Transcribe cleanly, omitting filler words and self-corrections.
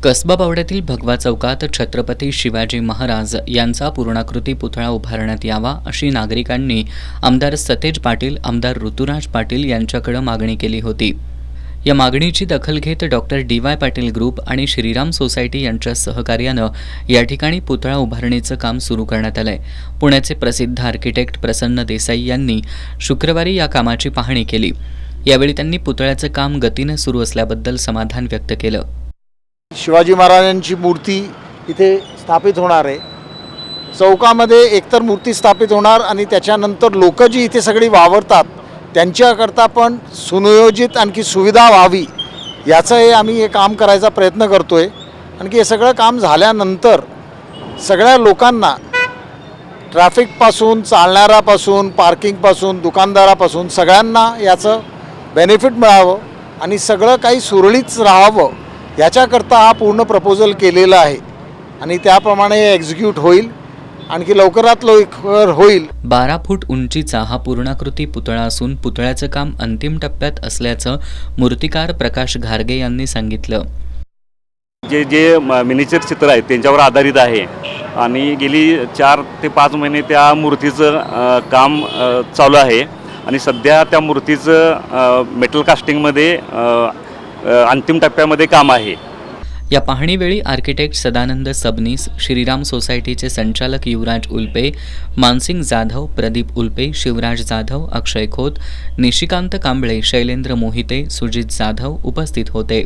कसबा बावड्यातील भगवा चौकात छत्रपती शिवाजी महाराज यांचा पूर्णाकृती पुतळा उभारण्यात यावा अशी नागरिकांनी आमदार सतेज पाटील, आमदार ऋतुराज पाटील यांच्याकडे मागणी केली होती। या मागणीची दखल घेत डॉक्टर डी.वाय. पाटील ग्रुप आणि श्रीराम सोसायटी यांच्या सहकार्यानं या ठिकाणी पुतळा उभारणीचं काम सुरू करण्यात आलंय। पुण्याचे प्रसिद्ध आर्किटेक्ट प्रसन्न देसाई यांनी शुक्रवारी या कामाची पाहणी केली। यावेळी त्यांनी पुतळ्याचं काम गतीने सुरू असल्याबद्दल समाधान व्यक्त केलं। शिवाजी महाराजांची मूर्ती इथे स्थापित होणार आहे। चौकामध्ये एकतर मूर्ती स्थापित होणार आणि त्याच्यानंतर लोक जी इथे सगळी वावरतात त्यांच्याकरता पण सुनियोजित आणखी सुविधा व्हावी याचं आम्ही हे काम करायचा प्रयत्न करतोय। आणखी हे सगळं काम झाल्यानंतर सगळ्या लोकांना ट्रॅफिकपासून, चालणाऱ्यापासून, पार्किंगपासून, दुकानदारापासून सगळ्यांना याचं बेनिफिट मिळावं आणि सगळं काही सुरळीत राहावं याच्याकरता हा पूर्ण प्रपोजल केलेला आहे आणि त्याप्रमाणे एक्झिक्यूट होईल, आणखी लवकरात लवकर होईल। 12 फूट उंचीचा हा पूर्णाकृती पुतळा असून पुतळ्याचं काम अंतिम टप्प्यात असल्याचं मूर्तिकार प्रकाश घारगे यांनी सांगितलं। जे मिनिचर चित्र आहेत त्यांच्यावर आधारित आहे आणि गेली 4 ते 5 महिने त्या मूर्तीचं काम चालू आहे आणि सध्या त्या मूर्तीचं मेटल कास्टिंगमध्ये अंतिम टप्प्यामध्ये काम आहे। या पाहणीवेळी आर्किटेक्ट सदानंद सबनीस, श्रीराम सोसायटीचे संचालक युवराज उल्पे, मानसिंग जाधव, प्रदीप उल्पे, शिवराज जाधव, अक्षय खोत, निशिकांत कांबळे, शैलेंद्र मोहिते, सुजित जाधव उपस्थित होते।